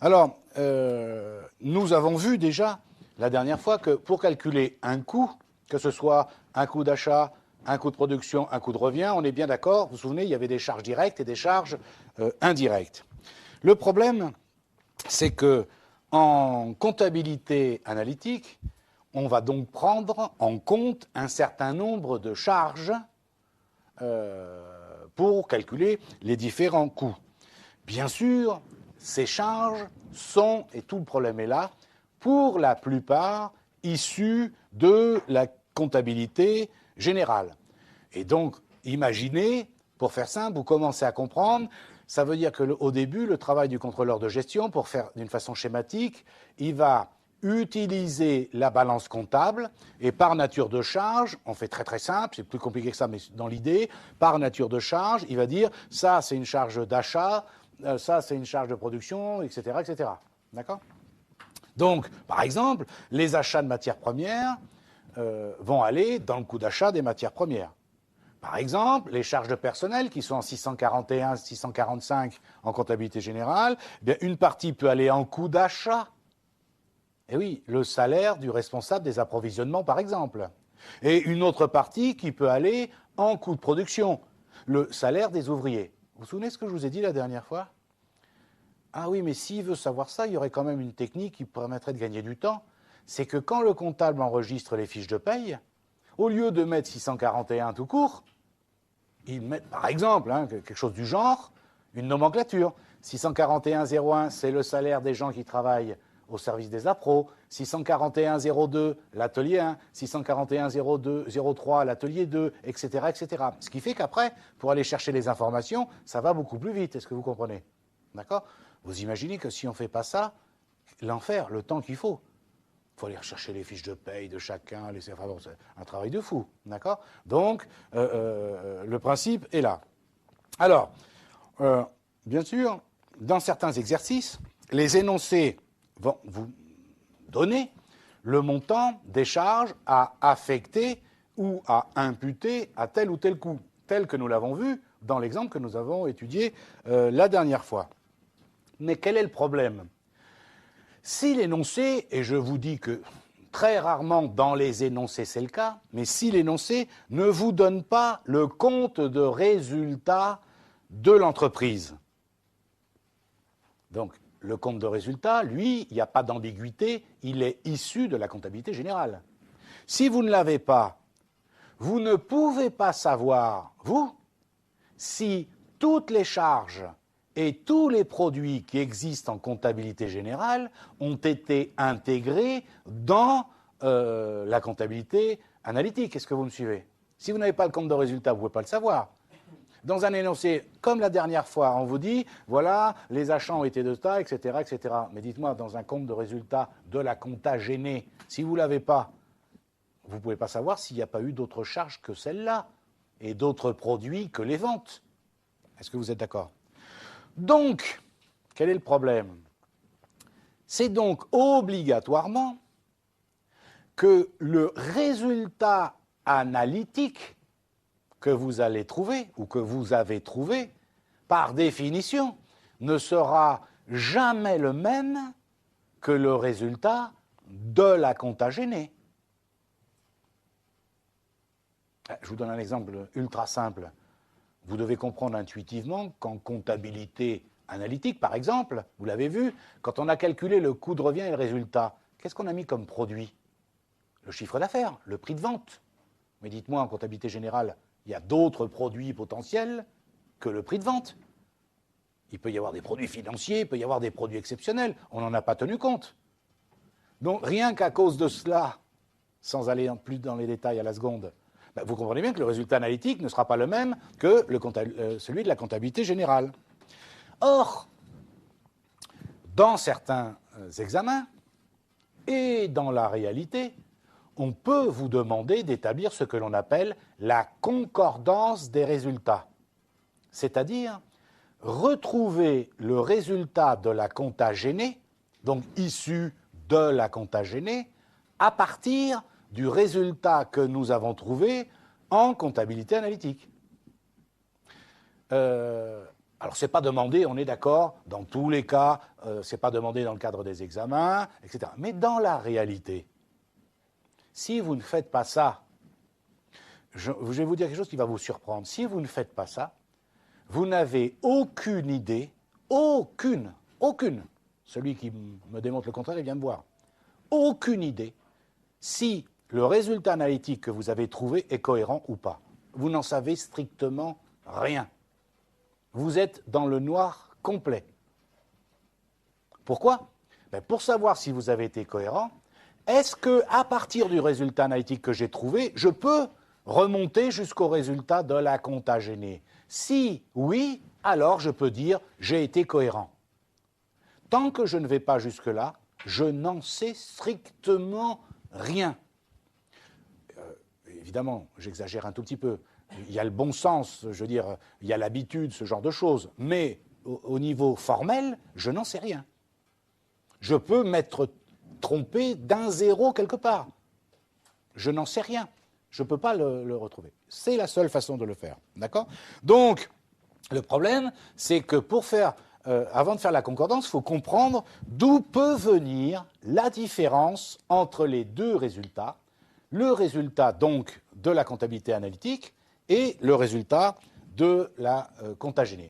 Alors, nous avons vu déjà la dernière fois que pour calculer un coût, que ce soit un coût d'achat, un coût de production, un coût de revient, on est bien d'accord, vous vous souvenez, il y avait des charges directes et des charges indirectes. Le problème, c'est que en comptabilité analytique, on va donc prendre en compte un certain nombre de charges pour calculer les différents coûts. Bien sûr, ces charges sont, et tout le problème est là, pour la plupart issues de la comptabilité générale. Et donc, imaginez, pour faire simple, vous commencez à comprendre, ça veut dire qu'au début, le travail du contrôleur de gestion, pour faire d'une façon schématique, il va utiliser la balance comptable et par nature de charge, on fait très très simple, c'est plus compliqué que ça, mais dans l'idée, par nature de charge, il va dire ça c'est une charge d'achat, ça c'est une charge de production, etc. etc. D'accord ? Donc, par exemple, les achats de matières premières vont aller dans le coût d'achat des matières premières. Par exemple, les charges de personnel qui sont en 641, 645 en comptabilité générale, eh bien, une partie peut aller en coût d'achat. Et oui, le salaire du responsable des approvisionnements, par exemple. Et une autre partie qui peut aller en coût de production, le salaire des ouvriers. Vous vous souvenez ce que je vous ai dit la dernière fois ? Ah oui, mais s'il veut savoir ça, il y aurait quand même une technique qui permettrait de gagner du temps. C'est que quand le comptable enregistre les fiches de paye, au lieu de mettre 641 tout court, il met, par exemple, quelque chose du genre, une nomenclature. 641,01, c'est le salaire des gens qui travaillent au service des appros. 641,02, l'atelier 1. 641,03, l'atelier 2, etc., etc. Ce qui fait qu'après, pour aller chercher les informations, ça va beaucoup plus vite. Est-ce que vous comprenez ? D'accord ? Vous imaginez que si on ne fait pas ça, l'enfer, le temps qu'il faut. Il faut aller rechercher les fiches de paye de chacun, c'est un travail de fou, d'accord ? Donc, le principe est là. Alors, bien sûr, dans certains exercices, les énoncés vont vous donner le montant des charges à affecter ou à imputer à tel ou tel coût, tel que nous l'avons vu dans l'exemple que nous avons étudié la dernière fois. Mais quel est le problème ? Si l'énoncé, et je vous dis que très rarement dans les énoncés c'est le cas, mais si l'énoncé ne vous donne pas le compte de résultat de l'entreprise. Donc le compte de résultat, lui, il n'y a pas d'ambiguïté, il est issu de la comptabilité générale. Si vous ne l'avez pas, vous ne pouvez pas savoir, vous, si toutes les charges et tous les produits qui existent en comptabilité générale ont été intégrés dans la comptabilité analytique. Est-ce que vous me suivez ? Si vous n'avez pas le compte de résultat, vous ne pouvez pas le savoir. Dans un énoncé, comme la dernière fois, on vous dit, voilà, les achats ont été de ça, etc., etc. Mais dites-moi, dans un compte de résultat de la compta gênée, si vous ne l'avez pas, vous ne pouvez pas savoir s'il n'y a pas eu d'autres charges que celle-là et d'autres produits que les ventes. Est-ce que vous êtes d'accord ? Donc, quel est le problème ? C'est donc obligatoirement que le résultat analytique que vous allez trouver, ou que vous avez trouvé, par définition, ne sera jamais le même que le résultat de la compta gênée. Je vous donne un exemple ultra simple. Vous devez comprendre intuitivement qu'en comptabilité analytique, par exemple, vous l'avez vu, quand on a calculé le coût de revient et le résultat, qu'est-ce qu'on a mis comme produit ? Le chiffre d'affaires, le prix de vente. Mais dites-moi, en comptabilité générale, il y a d'autres produits potentiels que le prix de vente. Il peut y avoir des produits financiers, il peut y avoir des produits exceptionnels. On n'en a pas tenu compte. Donc rien qu'à cause de cela, sans aller plus dans les détails à la seconde, vous comprenez bien que le résultat analytique ne sera pas le même que celui de la comptabilité générale. Or, dans certains examens et dans la réalité, on peut vous demander d'établir ce que l'on appelle la concordance des résultats. C'est-à-dire retrouver le résultat de la compta gênée, donc issu de la compta gênée, à partir du résultat que nous avons trouvé en comptabilité analytique. Alors, ce n'est pas demandé, on est d'accord, dans tous les cas, ce n'est pas demandé dans le cadre des examens, etc. Mais dans la réalité, si vous ne faites pas ça, je vais vous dire quelque chose qui va vous surprendre. Si vous ne faites pas ça, vous n'avez aucune idée, aucune, celui qui me démontre le contraire, il vient me voir, aucune idée si le résultat analytique que vous avez trouvé est cohérent ou pas. Vous n'en savez strictement rien. Vous êtes dans le noir complet. Pourquoi? Pour savoir si vous avez été cohérent, est-ce qu'à partir du résultat analytique que j'ai trouvé, je peux remonter jusqu'au résultat de la contagénée? Si oui, alors je peux dire j'ai été cohérent. Tant que je ne vais pas jusque-là, je n'en sais strictement rien. Évidemment, j'exagère un tout petit peu. Il y a le bon sens, je veux dire, il y a l'habitude, ce genre de choses. Mais au niveau formel, je n'en sais rien. Je peux m'être trompé d'un zéro quelque part. Je n'en sais rien. Je ne peux pas le retrouver. C'est la seule façon de le faire. D'accord? Donc, le problème, c'est que avant de faire la concordance, il faut comprendre d'où peut venir la différence entre les deux résultats. Le résultat, donc, de la comptabilité analytique et le résultat de la contagénée.